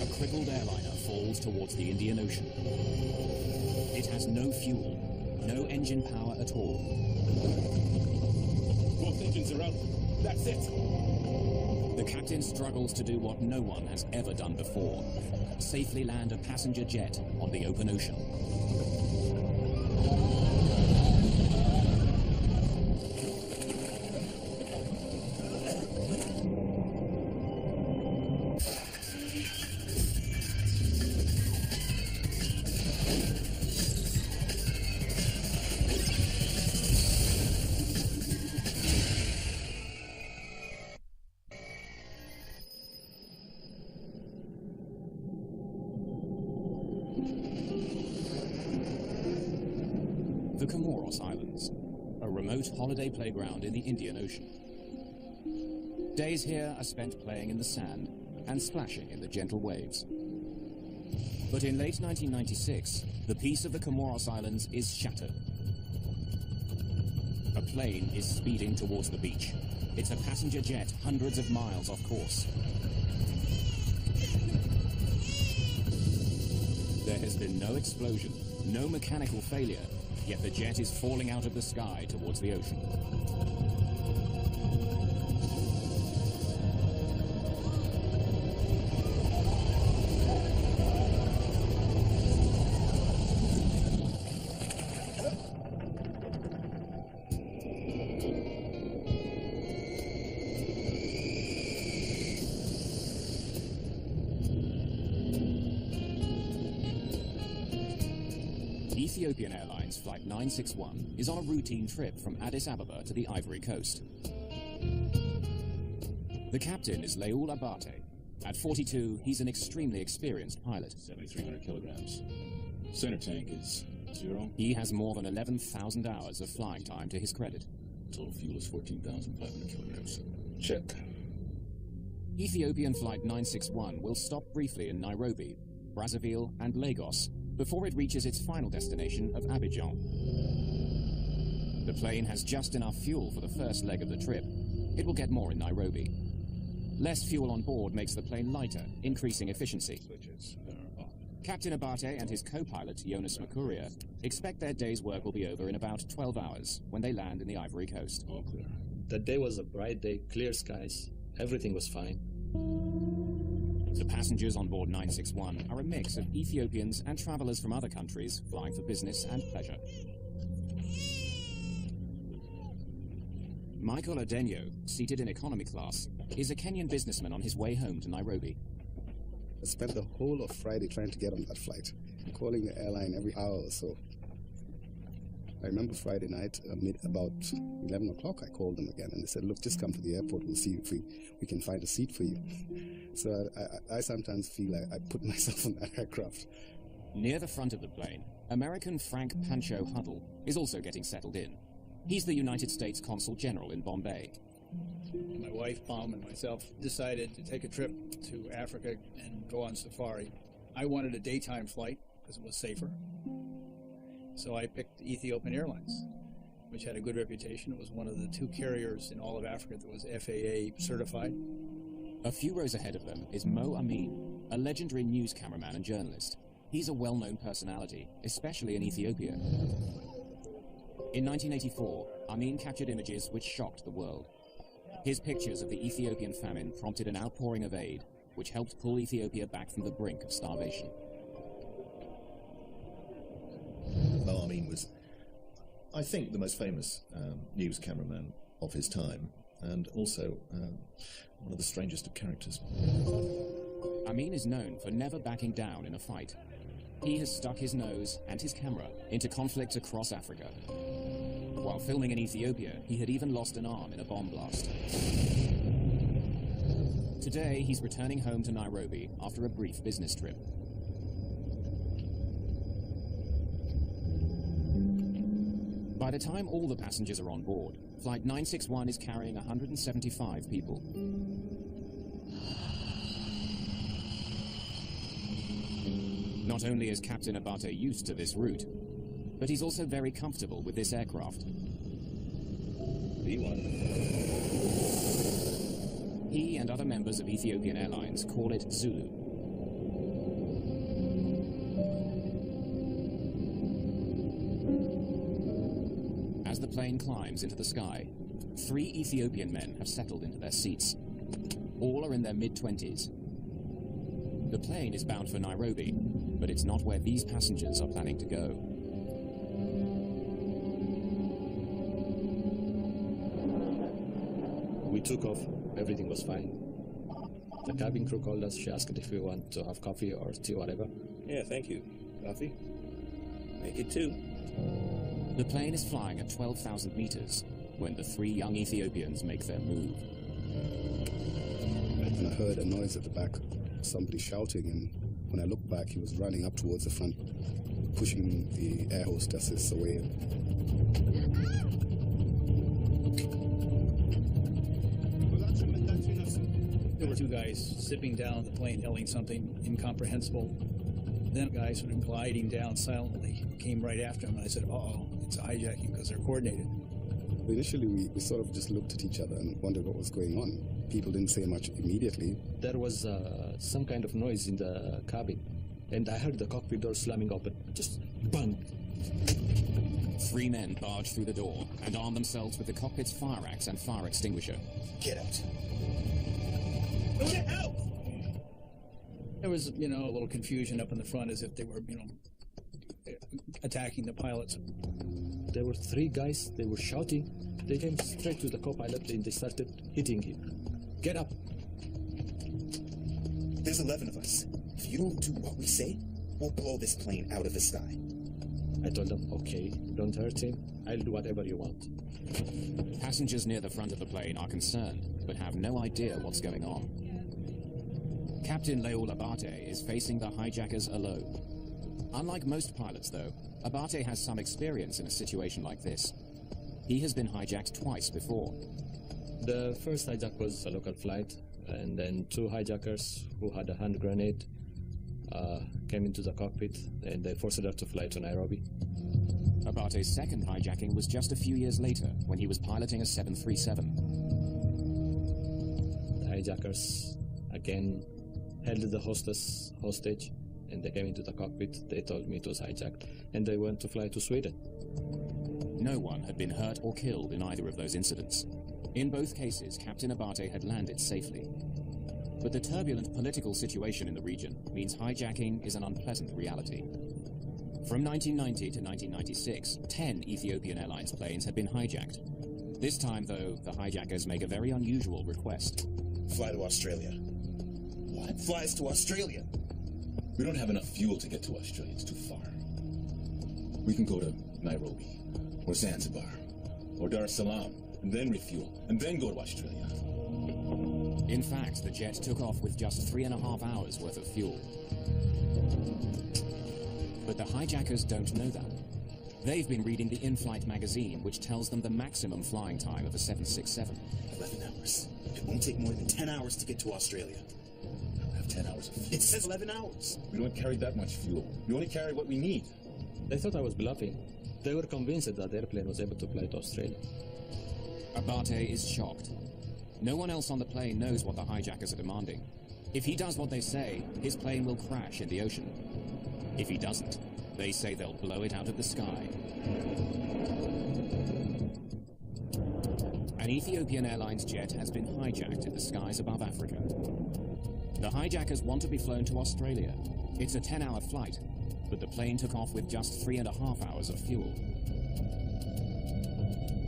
A crippled airliner falls towards the Indian Ocean. It has no fuel, no engine power at all. Both engines are out. That's it. The captain struggles to do what no one has ever done before: safely land a passenger jet on the open ocean. The Comoros Islands, a remote holiday playground in the Indian Ocean. Days here are spent playing in the sand and splashing in the gentle waves. But in late 1996, the peace of the Comoros Islands is shattered. A plane is speeding towards the beach. It's a passenger jet hundreds of miles off course. There has been no explosion, no mechanical failure, yet the jet is falling out of the sky towards the ocean. Ethiopian Airlines Flight 961 is on a routine trip from Addis Ababa to the Ivory Coast. The captain is Leoul Abate. At 42, he's an extremely experienced pilot. 7,300 kilograms. Center tank is 0. He has more than 11,000 hours of flying time to his credit. Total fuel is 14,500 kilograms. Check. Ethiopian Flight 961 will stop briefly in Nairobi, Brazzaville, and Lagos before it reaches its final destination of Abidjan. The plane has just enough fuel for the first leg of the trip. It will get more in Nairobi. Less fuel on board makes the plane lighter, increasing efficiency. Switches are off. Captain Abate and his co-pilot, Jonas Makuria, expect their day's work will be over in about 12 hours when they land in the Ivory Coast. All clear. That day was a bright day, clear skies. Everything was fine. The passengers on board 961 are a mix of Ethiopians and travelers from other countries flying for business and pleasure. Michael Adenyo, seated in economy class, is a Kenyan businessman on his way home to Nairobi. I spent the whole of Friday trying to get on that flight, calling the airline every hour or so. I remember Friday night, about 11 o'clock, I called them again, and they said, look, just come to the airport, we'll see if we can find a seat for you. So I sometimes feel like I put myself on that aircraft. Near the front of the plane, American Frank Pancho Huddle is also getting settled in. He's the United States Consul General in Bombay. My wife, Mom, and myself decided to take a trip to Africa and go on safari. I wanted a daytime flight because it was safer. So I picked Ethiopian Airlines, which had a good reputation. It was one of the 2 carriers in all of Africa that was FAA certified. A few rows ahead of them is Mo Amin, a legendary news cameraman and journalist. He's a well-known personality, especially in Ethiopia. In 1984, Amin captured images which shocked the world. His pictures of the Ethiopian famine prompted an outpouring of aid, which helped pull Ethiopia back from the brink of starvation. Mo Amin was, I think, the most famous news cameraman of his time, and also one of the strangest of characters. Amin is known for never backing down in a fight. He has stuck his nose and his camera into conflicts across Africa. While filming in Ethiopia, he had even lost an arm in a bomb blast. Today, he's returning home to Nairobi after a brief business trip. By the time all the passengers are on board, Flight 961 is carrying 175 people. Not only is Captain Abate used to this route, but he's also very comfortable with this aircraft. B1. He and other members of Ethiopian Airlines call it Zulu. As the plane climbs into the sky, 3 Ethiopian men have settled into their seats. All are in their mid-20s. The plane is bound for Nairobi, but it's not where these passengers are planning to go. We took off, everything was fine. The cabin crew called us, she asked if we want to have coffee or tea, whatever. Yeah, thank you. Coffee? Make it 2. The plane is flying at 12,000 meters when the 3 young Ethiopians make their move. And I heard a noise at the back, somebody shouting, and when I looked back, he was running up towards the front, pushing the air hostesses away. There were 2 guys zipping down the plane, yelling something incomprehensible. Then a guy sort of gliding down silently came right after him, and I said, "Uh-oh, it's a hijacking," because they're coordinated. Initially, we sort of just looked at each other and wondered what was going on. People didn't say much immediately. There was some kind of noise in the cabin, and I heard the cockpit door slamming open. Just bang! 3 men barge through the door and arm themselves with the cockpit's fire axe and fire extinguisher. Get out. Go to hell! There was, a little confusion up in the front as if they were, attacking the pilots. There were 3 guys, they were shouting. They came straight to the co-pilot and they started hitting him. Get up! There's 11 of us. If you don't do what we say, we'll blow this plane out of the sky. I told them, okay, don't hurt him. I'll do whatever you want. Passengers near the front of the plane are concerned, but have no idea what's going on. Captain Leol Abate is facing the hijackers alone. Unlike most pilots, though, Abate has some experience in a situation like this. He has been hijacked twice before. The first hijack was a local flight, and then 2 hijackers who had a hand grenade came into the cockpit, and they forced her to fly to Nairobi. Abate's second hijacking was just a few years later, when he was piloting a 737. The hijackers, again, held the hostess hostage, and they came into the cockpit. They told me it was hijacked, and they went to fly to Sweden. No one had been hurt or killed in either of those incidents. In both cases, Captain Abate had landed safely. But the turbulent political situation in the region means hijacking is an unpleasant reality. From 1990 to 1996, 10 Ethiopian Airlines planes had been hijacked. This time, though, the hijackers make a very unusual request. Fly to Australia. What? Fly us to Australia? We don't have enough fuel to get to Australia. It's too far. We can go to Nairobi, or Zanzibar, or Dar es Salaam, and then refuel, and then go to Australia. In fact, the jet took off with just 3.5 hours worth of fuel. But the hijackers don't know that. They've been reading the in-flight magazine, which tells them the maximum flying time of a 767. 11 hours. It won't take more than 10 hours to get to Australia. We don't have 10 hours of fuel. It says 11 hours. We don't carry that much fuel. We only carry what we need. They thought I was bluffing. They were convinced that the airplane was able to fly to Australia. Abate is shocked. No one else on the plane knows what the hijackers are demanding. If he does what they say, his plane will crash in the ocean. If he doesn't, they say they'll blow it out of the sky. An Ethiopian Airlines jet has been hijacked in the skies above Africa. The hijackers want to be flown to Australia. It's a 10-hour flight, but the plane took off with just 3.5 hours of fuel.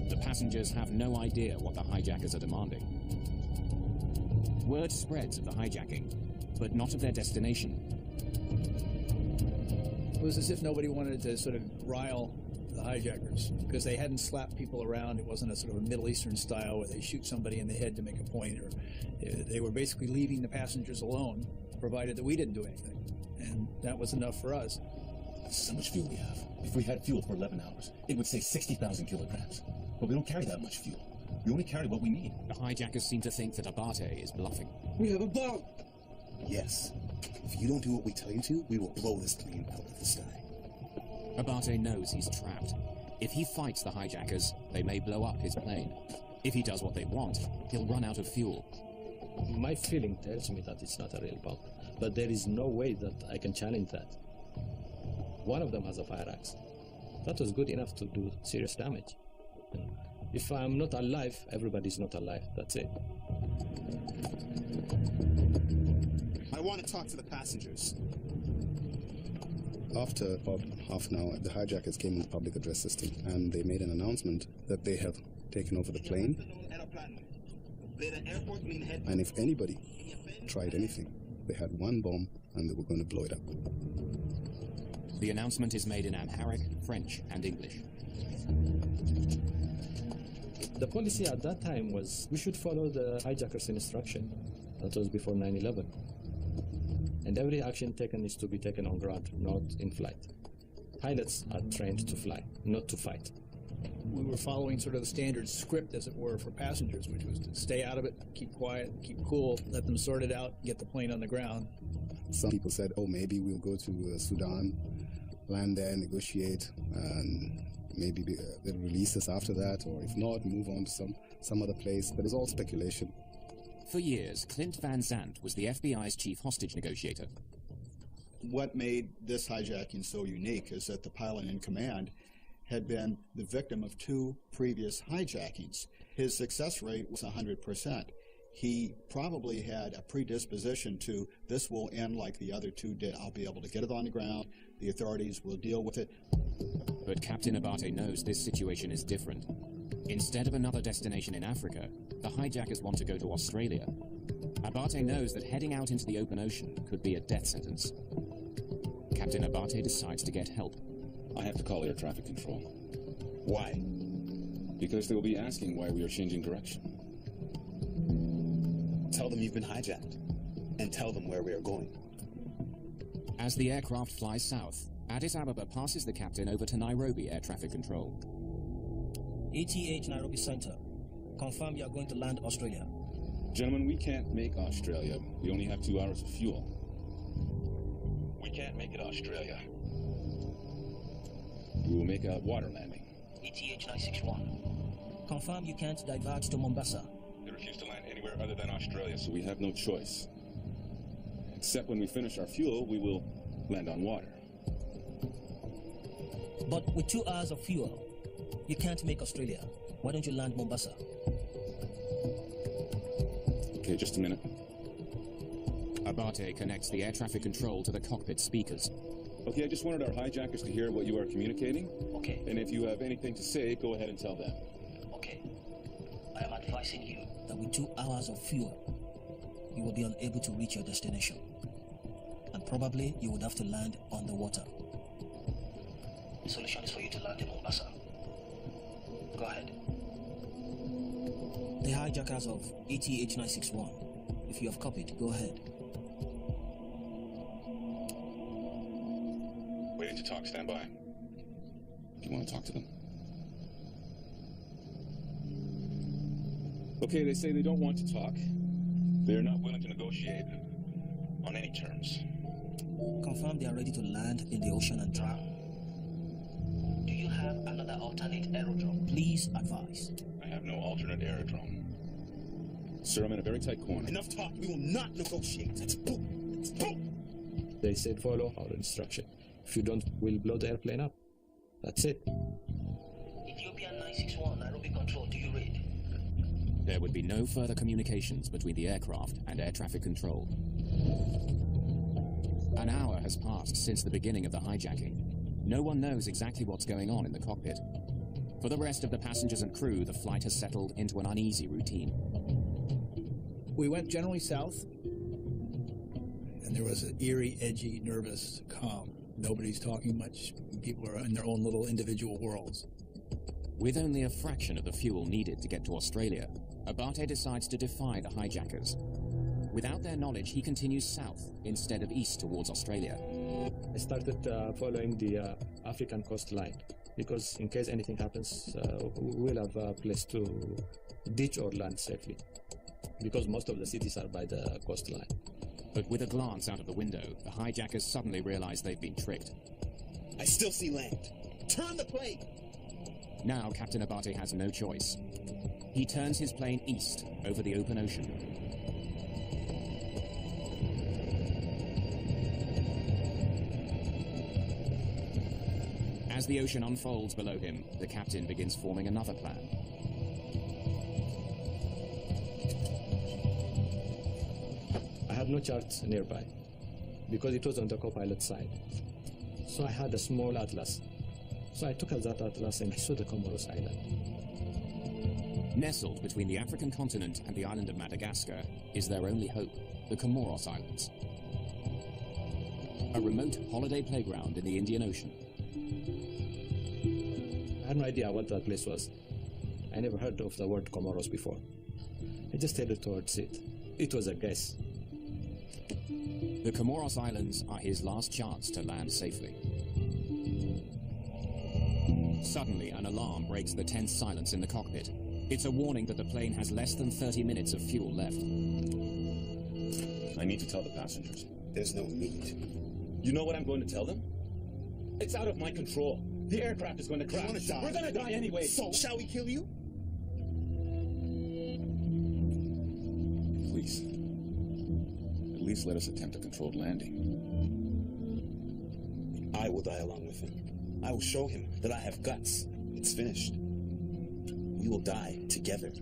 The passengers have no idea what the hijackers are demanding. Word spreads of the hijacking, but not of their destination. It was as if nobody wanted to sort of rile the hijackers, because they hadn't slapped people around. It wasn't a sort of a Middle Eastern style where they shoot somebody in the head to make a point, or they were basically leaving the passengers alone, provided that we didn't do anything. And that was enough for us. This is how much fuel we have. If we had fuel for 11 hours, it would say 60,000 kilograms. But we don't carry that much fuel. We only carry what we need. The hijackers seem to think that Abate is bluffing. We have a bomb! Yes. If you don't do what we tell you to, we will blow this plane out of the sky. Abate knows he's trapped. If he fights the hijackers, they may blow up his plane. If he does what they want, he'll run out of fuel. My feeling tells me that it's not a real bomb, but there is no way that I can challenge that. One of them has a fire axe. That was good enough to do serious damage. If I'm not alive, everybody's not alive. That's it. I want to talk to the passengers. After about half an hour, the hijackers came in the public address system and they made an announcement that they have taken over the plane. And if anybody tried anything, they had one bomb and they were going to blow it up. The announcement is made in Amharic, French, and English. The policy at that time was we should follow the hijackers' instruction. That was before 9/11. And every action taken is to be taken on ground, not in flight. Pilots are trained to fly, not to fight. We were following sort of the standard script, as it were, for passengers, which was to stay out of it, keep quiet, keep cool, let them sort it out, get the plane on the ground. Some people said, oh, maybe we'll go to Sudan, land there, negotiate, and maybe they'll release us after that, or if not, move on to some other place. But it's all speculation. For years, Clint Van Zandt was the FBI's chief hostage negotiator. What made this hijacking so unique is that the pilot in command had been the victim of 2 previous hijackings. His success rate was 100%. He probably had a predisposition to, this will end like the other 2 did. I'll be able to get it on the ground. The authorities will deal with it. But Captain Abate knows this situation is different. Instead of another destination in Africa, the hijackers want to go to Australia. Abate knows that heading out into the open ocean could be a death sentence. Captain Abate decides to get help. I have to call air traffic control. Why? Because they will be asking why we are changing direction. Tell them you've been hijacked, and tell them where we are going. As the aircraft flies south, Addis Ababa passes the captain over to Nairobi Air Traffic Control. ATH Nairobi Center. Confirm you are going to land Australia. Gentlemen, we can't make Australia. We only have 2 hours of fuel. We can't make it Australia. We will make a water landing. ATH 961. Confirm you can't divert to Mombasa. They refuse to land anywhere other than Australia, so we have no choice. Except when we finish our fuel, we will land on water. But with 2 hours of fuel, you can't make Australia. Why don't you land Mombasa? Okay, just a minute. Abate connects the air traffic control to the cockpit speakers. Okay, I just wanted our hijackers to hear what you are communicating. Okay. And if you have anything to say, go ahead and tell them. Okay. I am advising you that with 2 hours of fuel, you will be unable to reach your destination. And probably you would have to land underwater. The solution is for you to land in Mombasa. Go ahead. The hijackers of ATH 961. If you have copied, go ahead. Waiting to talk, stand by. Do you want to talk to them? Okay, they say they don't want to talk. They're not willing to negotiate on any terms. Confirm they are ready to land in the ocean and drown. Do you have another alternate aerodrome? Please advise. I have no alternate aerodrome. Sir, I'm in a very tight corner. Enough talk. We will not negotiate. Let's boom. Let's boom. They said follow our instruction. If you don't, we'll blow the airplane up. That's it. Ethiopian 961, Nairobi Control, do you read? There would be no further communications between the aircraft and air traffic control. An hour has passed since the beginning of the hijacking. No one knows exactly what's going on in the cockpit. For the rest of the passengers and crew, the flight has settled into an uneasy routine. We went generally south, and there was an eerie, edgy, nervous calm. Nobody's talking much. People are in their own little individual worlds. With only a fraction of the fuel needed to get to Australia, Abate decides to defy the hijackers. Without their knowledge, he continues south instead of east towards Australia. I started following the African coastline because in case anything happens, we'll have a place to ditch or land safely because most of the cities are by the coastline. But with a glance out of the window, the hijackers suddenly realize they've been tricked. I still see land. Turn the plane. Now Captain Abate has no choice. He turns his plane east over the open ocean. As the ocean unfolds below him, the captain begins forming another plan. I had no charts nearby because it was on the co-pilot side. So I had a small atlas. So I took out that atlas and I saw the Comoros Island. Nestled between the African continent and the island of Madagascar is their only hope, the Comoros Islands. A remote holiday playground in the Indian Ocean. I had no idea what that place was. I never heard of the word Comoros before. I just headed towards it. It was a guess. The Comoros Islands are his last chance to land safely. Suddenly, an alarm breaks the tense silence in the cockpit. It's a warning that the plane has less than 30 minutes of fuel left. I need to tell the passengers. There's no need. You know what I'm going to tell them? It's out of my control. The aircraft is going to crash. We're going to die anyway. So, shall we kill you? Please. At least let us attempt a controlled landing. I will die along with him. I will show him that I have guts. It's finished. We will die together.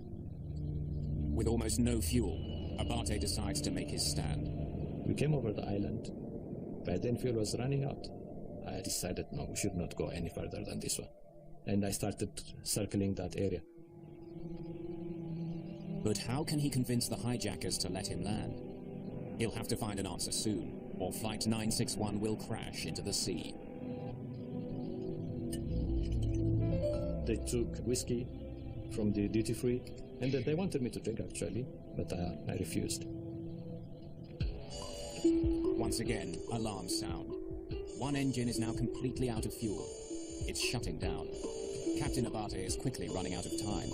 With almost no fuel, Abate decides to make his stand. We came over the island. By then fuel was running out. I decided, no, we should not go any further than this one. And I started circling that area. But how can he convince the hijackers to let him land? He'll have to find an answer soon, or Flight 961 will crash into the sea. They took whiskey from the duty-free, and they wanted me to drink actually, but I refused. Once again, alarms sound. One engine is now completely out of fuel. It's shutting down. Captain Abate is quickly running out of time.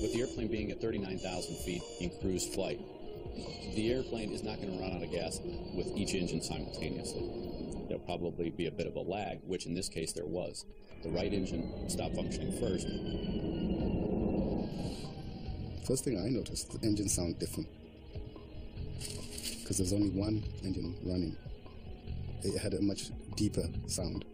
With the airplane being at 39,000 feet in cruise flight, the airplane is not going to run out of gas with each engine simultaneously. There'll probably be a bit of a lag, which in this case there was. The right engine stopped functioning first. First thing I noticed, the engine sound different. Because there's only one engine running. It had a much deeper sound.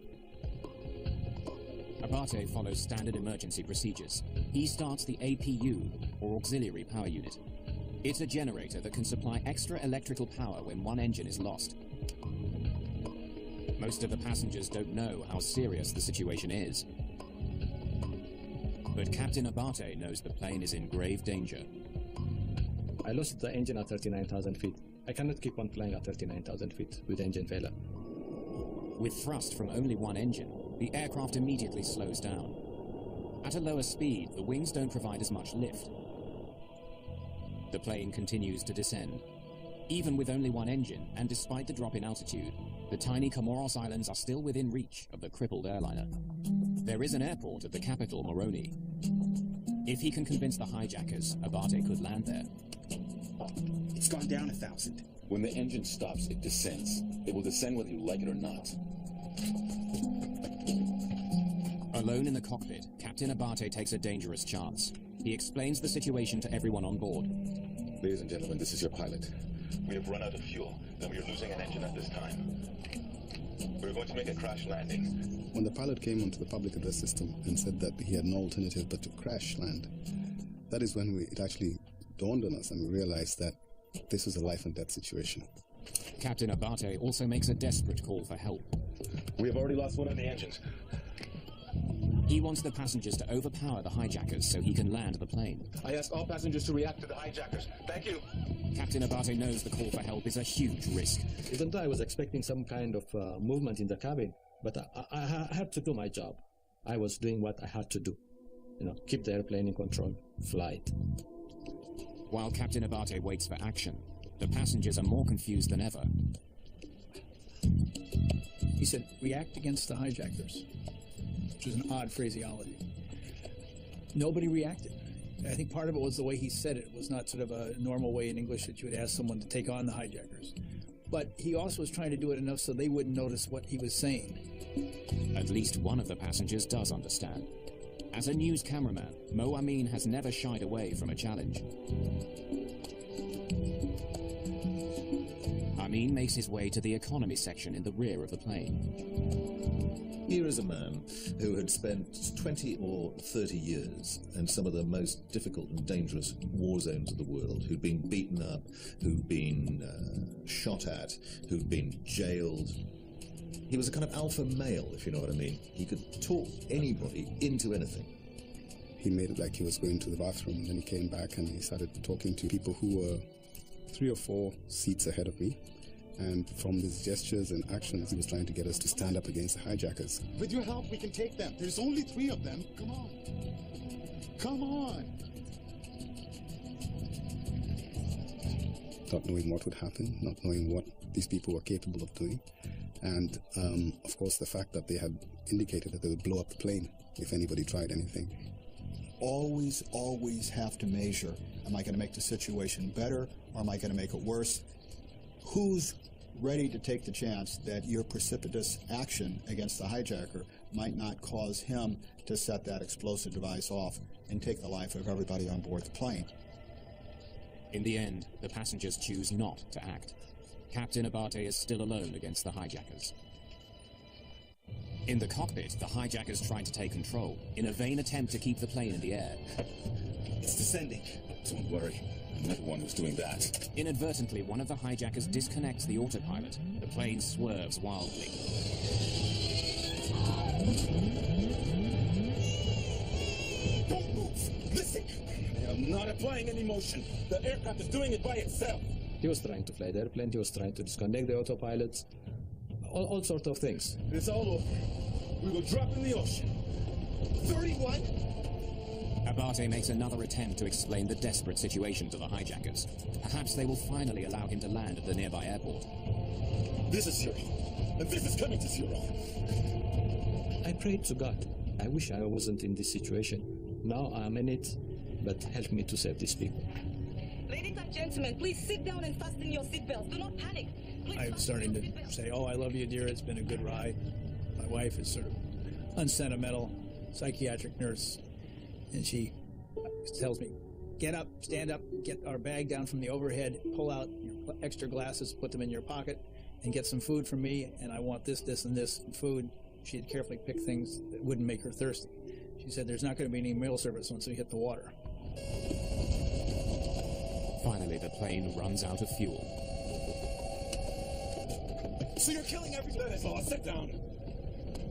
Abate follows standard emergency procedures. He starts the APU, or Auxiliary Power Unit. It's a generator that can supply extra electrical power when one engine is lost. Most of the passengers don't know how serious the situation is. But Captain Abate knows the plane is in grave danger. I lost the engine at 39,000 feet. I cannot keep on flying at 39,000 feet with engine failure. With thrust from only one engine, the aircraft immediately slows down. At a lower speed, the wings don't provide as much lift. The plane continues to descend. Even with only one engine, and despite the drop in altitude, the tiny Comoros Islands are still within reach of the crippled airliner. There is an airport at the capital, Moroni. If he can convince the hijackers, Abate could land there. It's gone down 1,000. When the engine stops, it descends. It will descend whether you like it or not. Alone in the cockpit, Captain Abate takes a dangerous chance. He explains the situation to everyone on board. Ladies and gentlemen, this is your pilot. We have run out of fuel, and we are losing an engine at this time. We're going to make a crash landing. When the pilot came onto the public address system and said that he had no alternative but to crash land, that is when it actually dawned on us and we realized that this was a life and death situation. Captain Abate also makes a desperate call for help. We have already lost one of the engines. He wants the passengers to overpower the hijackers so he can land the plane. I ask all passengers to react to the hijackers. Thank you. Captain Abate knows the call for help is a huge risk. Even though I was expecting some kind of movement in the cabin, but I had to do my job. I was doing what I had to do. Keep the airplane in control, flight. While Captain Abate waits for action, the passengers are more confused than ever. He said, react against the hijackers, which was an odd phraseology. Nobody reacted. I think part of it was the way he said it. It was not sort of a normal way in English that you would ask someone to take on the hijackers. But he also was trying to do it enough so they wouldn't notice what he was saying. At least one of the passengers does understand. As a news cameraman, Mo Amin has never shied away from a challenge. Amin Amin makes his way to the economy section in the rear of the plane. Here is a man who had spent 20 or 30 years in some of the most difficult and dangerous war zones of the world, who'd been beaten up, who'd been shot at, who'd been jailed. He was a kind of alpha male, if you know what I mean. He could talk anybody into anything. He made it like he was going to the bathroom, and then he came back and he started talking to people who were 3 or 4 seats ahead of me. And from his gestures and actions, he was trying to get us to stand up against the hijackers. With your help, we can take them. There's only 3 of them. Come on. Come on. Not knowing what would happen, not knowing what these people were capable of doing. And, of course, the fact that they had indicated that they would blow up the plane if anybody tried anything. Always, always have to measure. Am I going to make the situation better, or am I going to make it worse? Who's ready to take the chance that your precipitous action against the hijacker might not cause him to set that explosive device off and take the life of everybody on board the plane? In the end, the passengers choose not to act. Captain Abate is still alone against the hijackers. In the cockpit, the hijackers try to take control in a vain attempt to keep the plane in the air. It's descending. Don't worry. I'm not the one who's doing that. Inadvertently, one of the hijackers disconnects the autopilot. The plane swerves wildly. Don't move! Listen! I am not applying any motion. The aircraft is doing it by itself. He was trying to fly the airplane, he was trying to disconnect the autopilots, all sorts of things. It's all over. We will drop in the ocean. 31? Abate makes another attempt to explain the desperate situation to the hijackers. Perhaps they will finally allow him to land at the nearby airport. This is 0, and this is coming to 0. I prayed to God. I wish I wasn't in this situation. Now I'm in it, but help me to save these people. Ladies and gentlemen, please sit down and fasten your seatbelts. Do not panic. I'm starting to say, oh, I love you, dear. It's been a good ride. My wife is sort of unsentimental, psychiatric nurse. And she tells me, get up, stand up, get our bag down from the overhead, pull out your extra glasses, put them in your pocket, and get some food from me, and I want this, this, and this food. She had carefully picked things that wouldn't make her thirsty. She said, there's not going to be any meal service once we hit the water. Finally, the plane runs out of fuel. So you're killing every dinosaur. Sit down.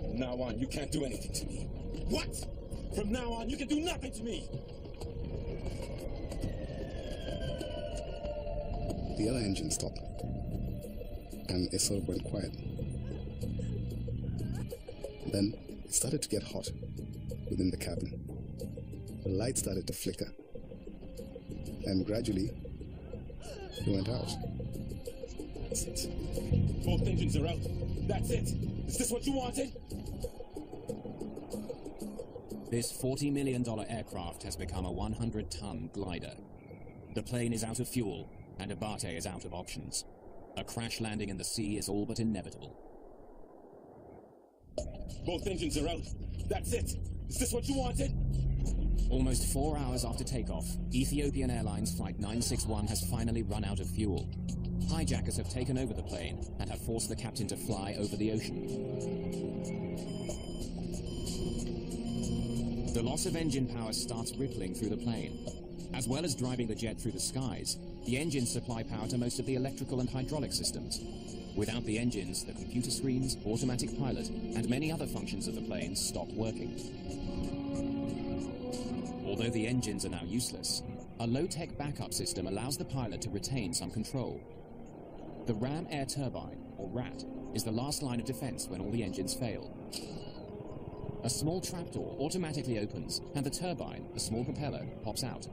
From now on, you can't do anything to me. What? From now on, you can do nothing to me. The other engine stopped, and it sort of went quiet. Then it started to get hot within the cabin. The light started to flicker, and gradually it went out. That's it. Both engines are out. That's it. Is this what you wanted? This $40 million aircraft has become a 100-ton glider. The plane is out of fuel, and Abate is out of options. A crash landing in the sea is all but inevitable. Both engines are out. That's it. Is this what you wanted? Almost 4 hours after takeoff, Ethiopian Airlines Flight 961 has finally run out of fuel. Hijackers have taken over the plane and have forced the captain to fly over the ocean. The loss of engine power starts rippling through the plane. As well as driving the jet through the skies, the engines supply power to most of the electrical and hydraulic systems. Without the engines, the computer screens, automatic pilot, and many other functions of the plane stop working. Although the engines are now useless, a low-tech backup system allows the pilot to retain some control. The ram air turbine, or RAT, is the last line of defense when all the engines fail. A small trapdoor automatically opens, and the turbine, a small propeller, pops out.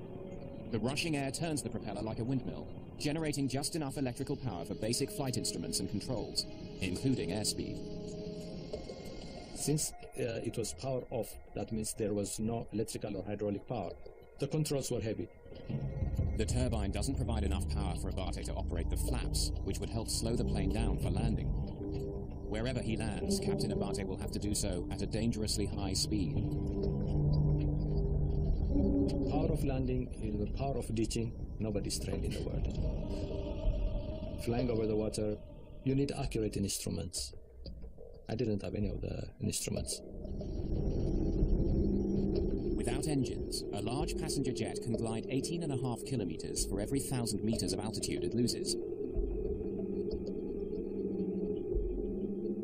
The rushing air turns the propeller like a windmill, generating just enough electrical power for basic flight instruments and controls, including airspeed. Since it was power off, that means there was no electrical or hydraulic power. The controls were heavy. The turbine doesn't provide enough power for Abate to operate the flaps, which would help slow the plane down for landing. Wherever he lands, Captain Abate will have to do so at a dangerously high speed. Power of landing is the power of ditching. Nobody's trained in the world. flying over the water, you need accurate instruments. I didn't have any of the instruments. Without engines, a large passenger jet can glide 18.5 kilometers for every 1,000 meters of altitude it loses.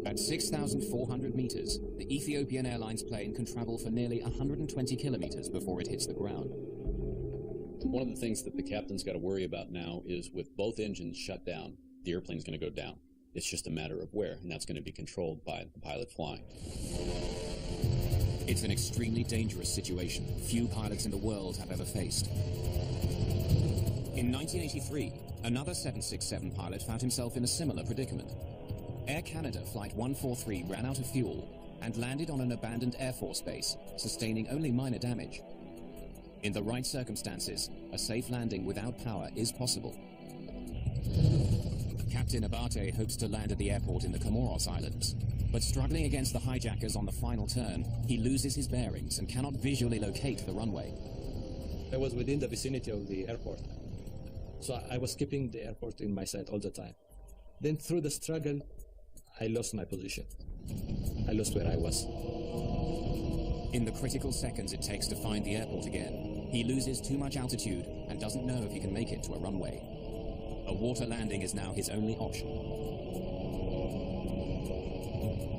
At 6,400 meters, the Ethiopian Airlines plane can travel for nearly 120 kilometers before it hits the ground. One of the things that the captain's got to worry about now is with both engines shut down, the airplane's going to go down. It's just a matter of where, and that's going to be controlled by the pilot flying. It's an extremely dangerous situation few pilots in the world have ever faced. In 1983, another 767 pilot found himself in a similar predicament. Air Canada Flight 143 ran out of fuel and landed on an abandoned Air Force base, sustaining only minor damage. In the right circumstances, a safe landing without power is possible. Captain Abate hopes to land at the airport in the Comoros Islands, but struggling against the hijackers on the final turn, he loses his bearings and cannot visually locate the runway. I was within the vicinity of the airport, so I was keeping the airport in my sight all the time. Then through the struggle, I lost my position. I lost where I was. In the critical seconds it takes to find the airport again, he loses too much altitude and doesn't know if he can make it to a runway. A water landing is now his only option.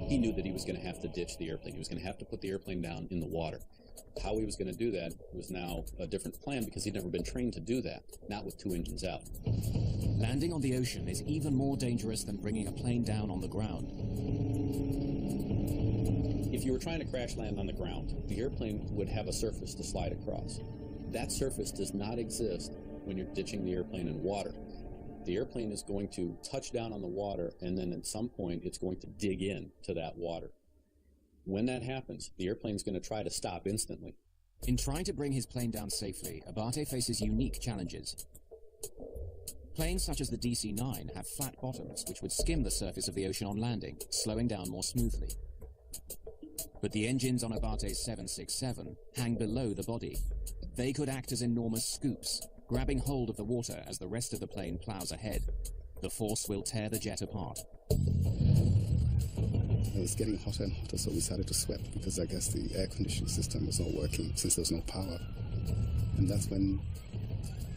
He knew that he was going to have to ditch the airplane. He was going to have to put the airplane down in the water. How he was going to do that was now a different plan because he'd never been trained to do that, not with two engines out. Landing on the ocean is even more dangerous than bringing a plane down on the ground. If you were trying to crash land on the ground, the airplane would have a surface to slide across. That surface does not exist when you're ditching the airplane in water. The airplane is going to touch down on the water, and then at some point it's going to dig in to that water. When that happens, the airplane's going to try to stop instantly. In trying to bring his plane down safely, Abate faces unique challenges. Planes such as the DC-9 have flat bottoms which would skim the surface of the ocean on landing, slowing down more smoothly. But the engines on Abate's 767 hang below the body. They could act as enormous scoops, grabbing hold of the water as the rest of the plane plows ahead. The force will tear the jet apart. It was getting hotter and hotter, so we started to sweat because I guess the air conditioning system was not working since there was no power. And that's when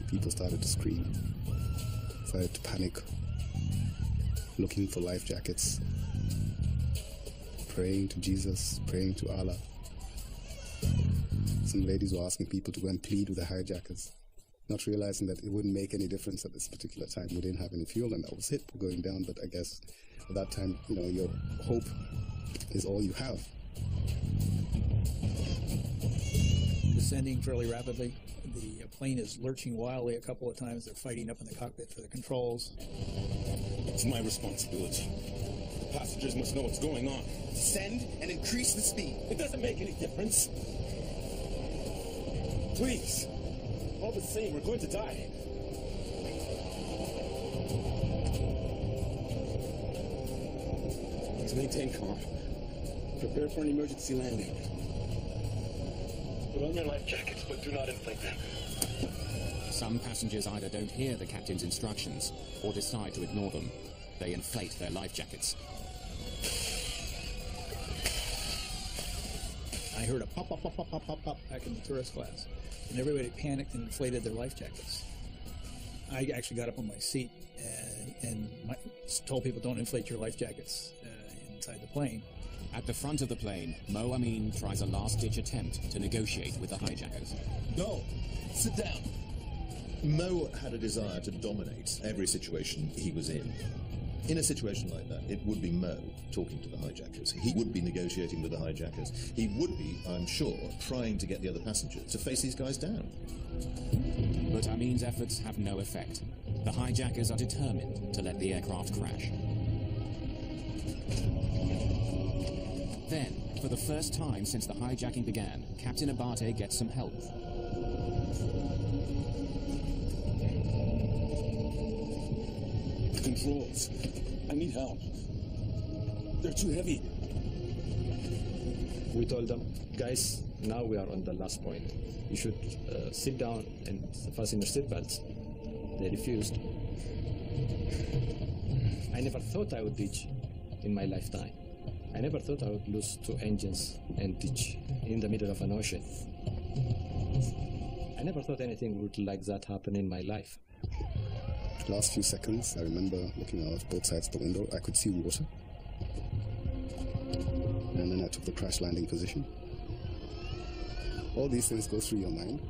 people started to scream, started to panic, looking for life jackets, praying to Jesus, praying to Allah. Some ladies were asking people to go and plead with the hijackers, not realizing that it wouldn't make any difference at this particular time. We didn't have any fuel, and that was it. We're going down, but I guess at that time, you know, your hope is all you have. Descending fairly rapidly. The plane is lurching wildly a couple of times. They're fighting up in the cockpit for the controls. It's my responsibility. The passengers must know what's going on. Descend and increase the speed. It doesn't make any difference. Please. All the same, we're going to die. Please maintain calm. Prepare for an emergency landing. Put on your life jackets, but do not inflate them. Some passengers either don't hear the captain's instructions or decide to ignore them. They inflate their life jackets. I heard a pop, pop, pop, pop, pop, pop, pop back in the tourist class. And everybody panicked and inflated their life jackets. I actually got up on my seat and told people don't inflate your life jackets inside the plane. At the front of the plane, Mo Amin tries a last-ditch attempt to negotiate with the hijackers. No, sit down. Mo had a desire to dominate every situation he was in. In a situation like that, it would be Mo talking to the hijackers. He would be negotiating with the hijackers. He would be, I'm sure, trying to get the other passengers to face these guys down. But Amin's efforts have no effect. The hijackers are determined to let the aircraft crash. Then, for the first time since the hijacking began, Captain Abate gets some help. The controls. I need help. They're too heavy. We told them, guys, now we are on the last point. You should sit down and fasten your seatbelts. They refused. I never thought I would ditch in my lifetime. I never thought I would lose 2 engines and ditch in the middle of an ocean. I never thought anything would like that happen in my life. Last few seconds, I remember looking out both sides of the window. I could see water. And then I took the crash landing position. All these things go through your mind.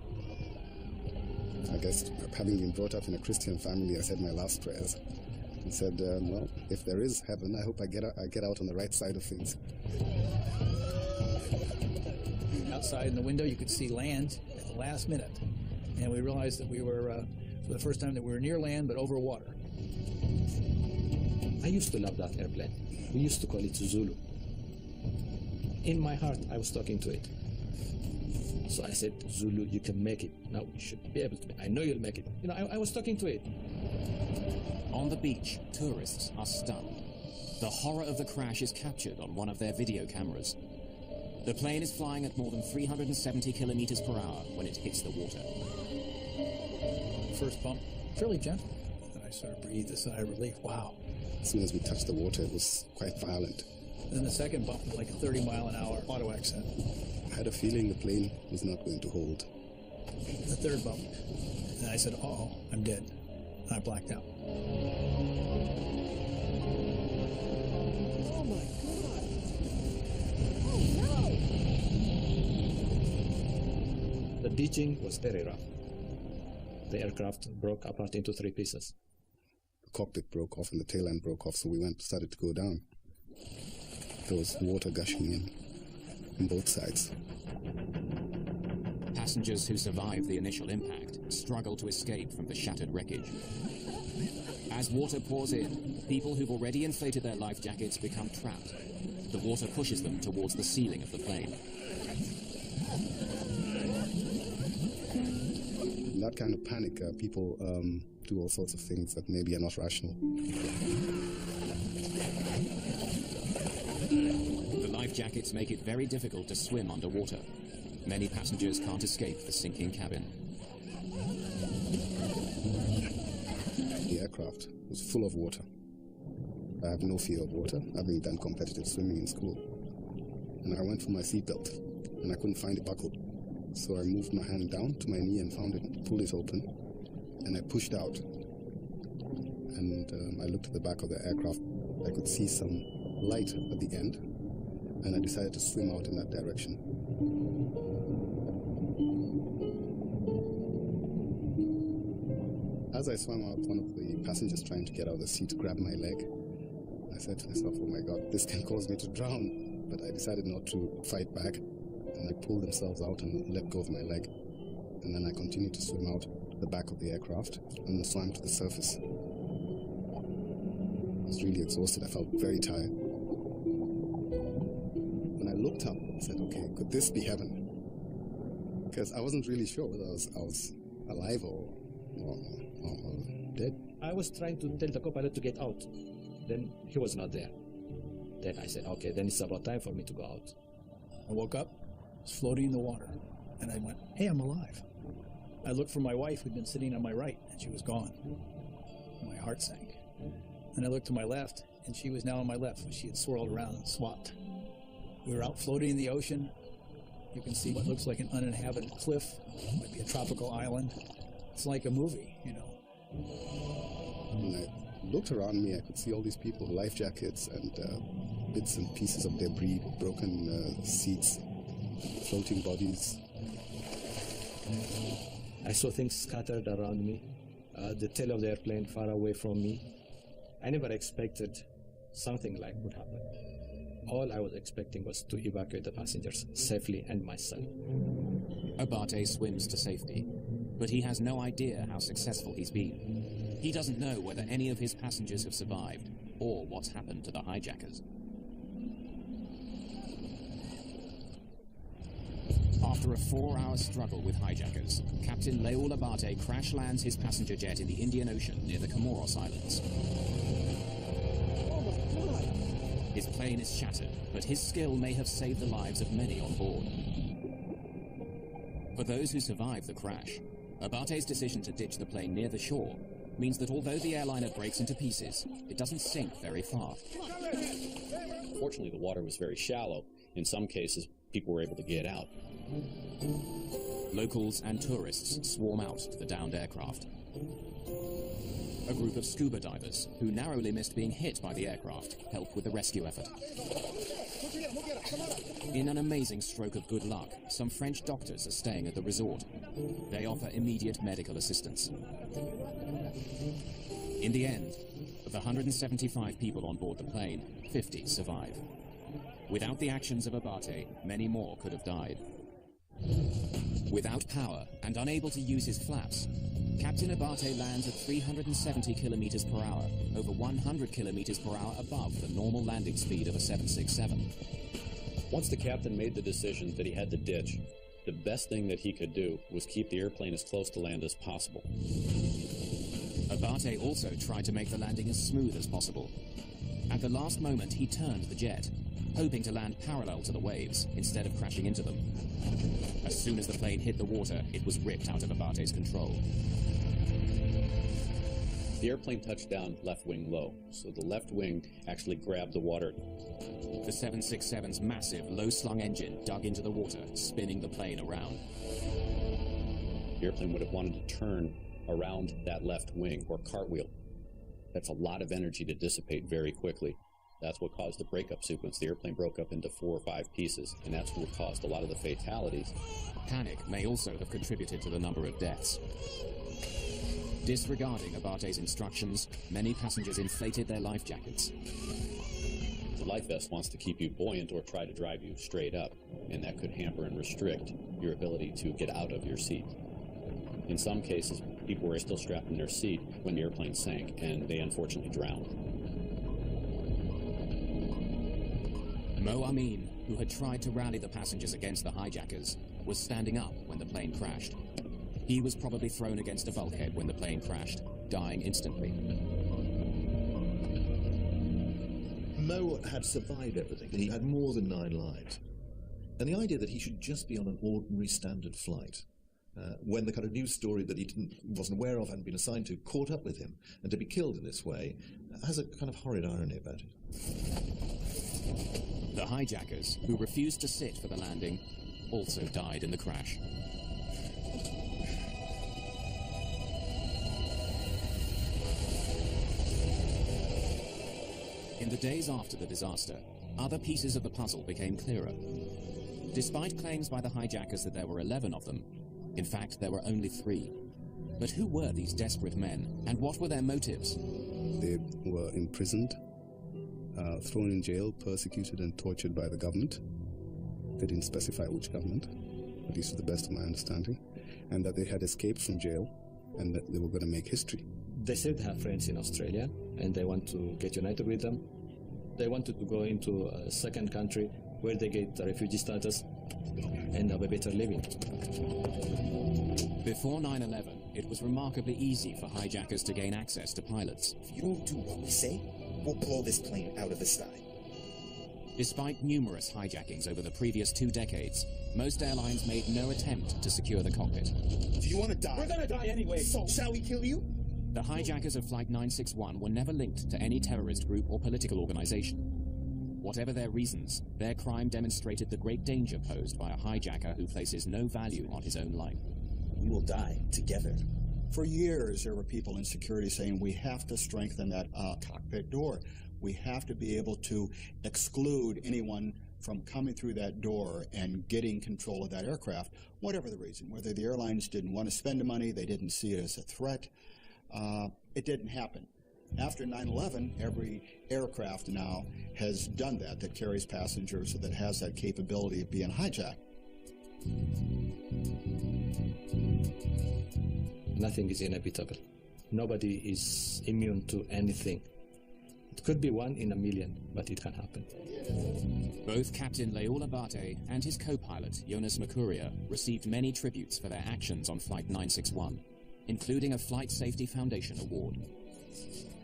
I guess, having been brought up in a Christian family, I said my last prayers. And said, well, if there is heaven, I hope I get out on the right side of things. Outside in the window, you could see land at the last minute. And we realized that we were, for the first time, that we were near land, but over water. I used to love that airplane. We used to call it Zulu. In my heart, I was talking to it. So I said, Zulu, you can make it. Now you should be able to. I know you'll make it. You know, I was talking to it. On the beach, tourists are stunned. The horror of the crash is captured on one of their video cameras. The plane is flying at more than 370 kilometers per hour when it hits the water. First bump, fairly gentle. And I sort of breathed a sigh of relief. Wow. As soon as we touched the water, it was quite violent. And then the second bump was like a 30-mile-an-hour auto exit. I had a feeling the plane was not going to hold. The third bump, and I said, "Oh, I'm dead." And I blacked out. Oh my God! Oh no! The ditching was very rough. The aircraft broke apart into 3 pieces. The cockpit broke off and the tail end broke off, so we started to go down. There was water gushing in on both sides. Passengers who survived the initial impact struggle to escape from the shattered wreckage. As water pours in, people who've already inflated their life jackets become trapped. The water pushes them towards the ceiling of the plane. In that kind of panic, people do all sorts of things that maybe are not rational. The life jackets make it very difficult to swim underwater. Many passengers can't escape the sinking cabin. The aircraft was full of water. I have no fear of water, having done competitive swimming in school. And I went for my seatbelt, and I couldn't find it buckled. So I moved my hand down to my knee and found it, pulled it open, and I pushed out. And I looked at the back of the aircraft. I could see some light at the end, and I decided to swim out in that direction. As I swam out, one of the passengers trying to get out of the seat grabbed my leg. I said to myself, oh my God, this can cause me to drown. But I decided not to fight back, and they pulled themselves out and let go of my leg. And then I continued to swim out the back of the aircraft and then swam to the surface. I was really exhausted. I felt very tired. When I looked up, I said, okay, could this be heaven? Because I wasn't really sure whether I was alive or dead. I was trying to tell the co-pilot to get out. Then he was not there. Then I said, okay, then it's about time for me to go out. I woke up, was floating in the water, and I went, hey, I'm alive. I looked for my wife who'd been sitting on my right, and she was gone. My heart sank. And I looked to my left, and she was now on my left, but she had swirled around and swapped. We were out floating in the ocean. You can see what looks like an uninhabited cliff. It might be a tropical island. It's like a movie, you know. When I looked around me, I could see all these people, life jackets and bits and pieces of debris, broken seats, floating bodies. I saw things scattered around me, the tail of the airplane far away from me. I never expected something like would happen. All I was expecting was to evacuate the passengers safely and myself. Abate swims to safety, but he has no idea how successful he's been. He doesn't know whether any of his passengers have survived or what's happened to the hijackers. After a 4-hour struggle with hijackers, Captain Leul Abate crash lands his passenger jet in the Indian Ocean near the Comoros Islands. His plane is shattered, but his skill may have saved the lives of many on board. For those who survived the crash, Abate's decision to ditch the plane near the shore means that although the airliner breaks into pieces, it doesn't sink very far. Fortunately, the water was very shallow. In some cases, people were able to get out. Locals and tourists swarm out to the downed aircraft. A group of scuba divers, who narrowly missed being hit by the aircraft, help with the rescue effort. In an amazing stroke of good luck, some French doctors are staying at the resort. They offer immediate medical assistance. In the end, of the 175 people on board the plane, 50 survive. Without the actions of Abate, many more could have died. Without power and unable to use his flaps, Captain Abate lands at 370 kilometers per hour, over 100 kilometers per hour above the normal landing speed of a 767. Once the captain made the decision that he had to ditch, the best thing that he could do was keep the airplane as close to land as possible. Abate also tried to make the landing as smooth as possible. At the last moment, he turned the jet, hoping to land parallel to the waves instead of crashing into them. As soon as the plane hit the water, it was ripped out of Abate's control. The airplane touched down left wing low, so the left wing actually grabbed the water. The 767's massive, low-slung engine dug into the water, spinning the plane around. The airplane would have wanted to turn around that left wing, or cartwheel. That's a lot of energy to dissipate very quickly. That's what caused the breakup sequence. The airplane broke up into 4 or 5 pieces, and that's what caused a lot of the fatalities. Panic may also have contributed to the number of deaths. Disregarding Abate's instructions, many passengers inflated their life jackets. The life vest wants to keep you buoyant or try to drive you straight up, and that could hamper and restrict your ability to get out of your seat. In some cases, people were still strapped in their seat when the airplane sank, and they unfortunately drowned. Mo Amin, who had tried to rally the passengers against the hijackers, was standing up when the plane crashed. He was probably thrown against a bulkhead when the plane crashed, dying instantly. Mo had survived everything. He had more than 9 lives. And the idea that he should just be on an ordinary standard flight, when the kind of news story that he wasn't aware of, hadn't been assigned to, caught up with him, and to be killed in this way, has a kind of horrid irony about it. The hijackers, who refused to sit for the landing, also died in the crash. In the days after the disaster, other pieces of the puzzle became clearer. Despite claims by the hijackers that there were 11 of them, in fact, there were only 3. But who were these desperate men, and what were their motives? They were imprisoned, thrown in jail, persecuted and tortured by the government. They didn't specify which government, at least to the best of my understanding, and that they had escaped from jail and that they were going to make history. They said they have friends in Australia and they want to get united with them. They wanted to go into a second country where they get refugee status and have a better living. Before 9/11, it was remarkably easy for hijackers to gain access to pilots. If you don't do what we say, we'll blow this plane out of the sky. Despite numerous hijackings over the previous 2 decades, most airlines made no attempt to secure the cockpit. Do you want to die? We're gonna die anyway. So, shall we kill you? The hijackers of Flight 961 were never linked to any terrorist group or political organization. Whatever their reasons, their crime demonstrated the great danger posed by a hijacker who places no value on his own life. We will die together. For years, there were people in security saying we have to strengthen that cockpit door. We have to be able to exclude anyone from coming through that door and getting control of that aircraft, whatever the reason, whether the airlines didn't want to spend the money, they didn't see it as a threat. It didn't happen. After 9/11, every aircraft now has done that carries passengers, that has that capability of being hijacked. Nothing is inevitable. Nobody is immune to anything. It could be 1 in a million, but it can happen. Both Captain Leol Abate and his co-pilot, Jonas Mercuria, received many tributes for their actions on Flight 961, including a Flight Safety Foundation award.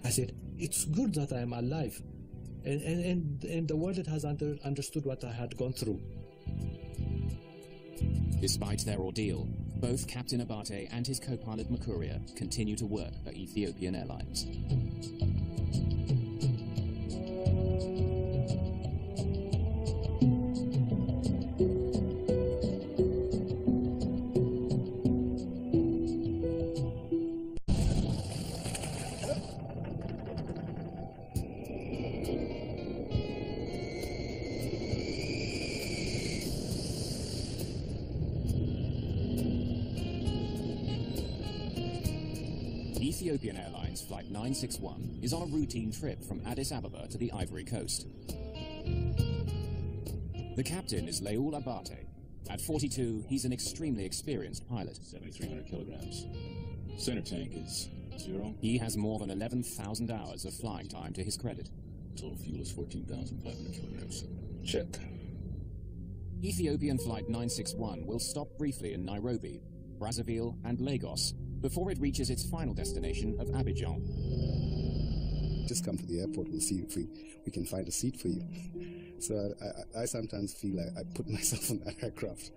I said, it's good that I am alive, and the world has understood what I had gone through. Despite their ordeal, Both Captain Abate and his co-pilot Makuria continue to work for Ethiopian Airlines. Ethiopian Airlines Flight 961 is on a routine trip from Addis Ababa to the Ivory Coast. The captain is Leul Abate. At 42, he's an extremely experienced pilot. 7,300 kilograms. Center tank is 0. He has more than 11,000 hours of flying time to his credit. Total fuel is 14,500 kilograms. Check. Ethiopian Flight 961 will stop briefly in Nairobi, Brazzaville, and Lagos before it reaches its final destination of Abidjan. Just come to the airport and see if we can find a seat for you. So I sometimes feel like I put myself on that aircraft.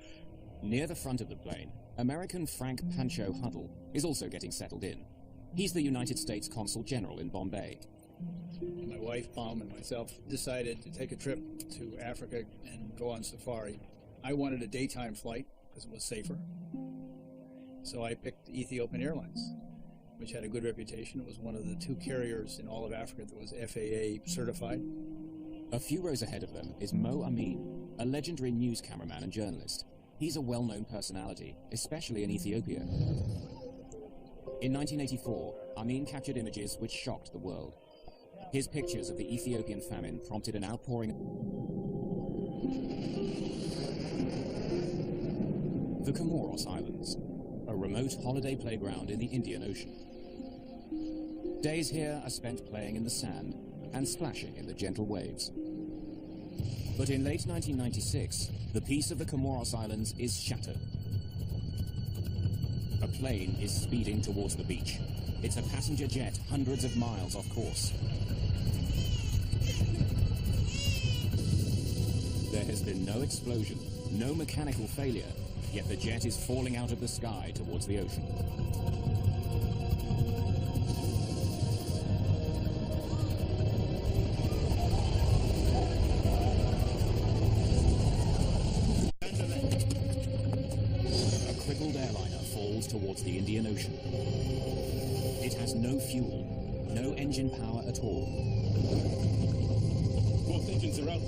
Near the front of the plane, American Frank Pancho Huddle is also getting settled in. He's the United States Consul General in Bombay. My wife, Palm, and myself decided to take a trip to Africa and go on safari. I wanted a daytime flight because it was safer. So I picked Ethiopian Airlines, which had a good reputation. It was one of the 2 carriers in all of Africa that was FAA certified. A few rows ahead of them is Mo Amin, a legendary news cameraman and journalist. He's a well-known personality, especially in Ethiopia. In 1984, Amin captured images which shocked the world. His pictures of the Ethiopian famine prompted an outpouring. The Comoros Islands, a remote holiday playground in the Indian Ocean. Days here are spent playing in the sand and splashing in the gentle waves. But in late 1996, the peace of the Comoros Islands is shattered. A plane is speeding towards the beach. It's a passenger jet hundreds of miles off course. There has been no explosion, no mechanical failure, yet the jet is falling out of the sky towards the ocean. A crippled airliner falls towards the Indian Ocean. It has no fuel, no engine power at all. Both engines are out.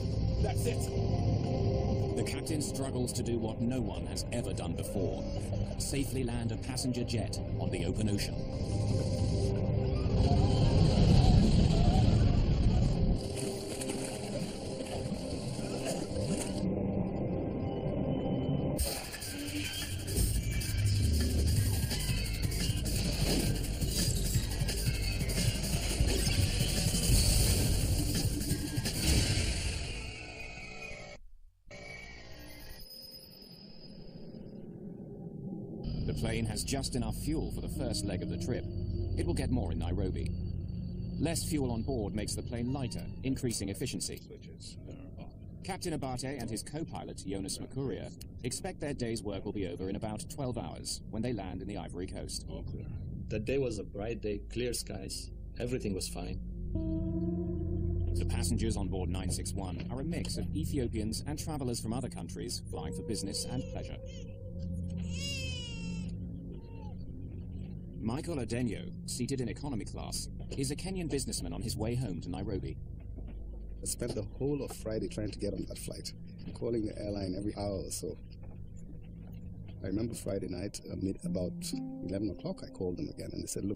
That's it. The captain struggles to do what no one has ever done before: safely land a passenger jet on the open ocean. The plane has just enough fuel for the first leg of the trip. It will get more in Nairobi. Less fuel on board makes the plane lighter, increasing efficiency. Captain Abate and his co-pilot, Jonas Makuria, expect their day's work will be over in about 12 hours when they land in the Ivory Coast. All clear. That day was a bright day, clear skies. Everything was fine. The passengers on board 961 are a mix of Ethiopians and travelers from other countries flying for business and pleasure. Michael Adenyo, seated in economy class, is a Kenyan businessman on his way home to Nairobi. I spent the whole of Friday trying to get on that flight, calling the airline every hour or so. I remember Friday night, about 11 o'clock, I called them again and they said, look,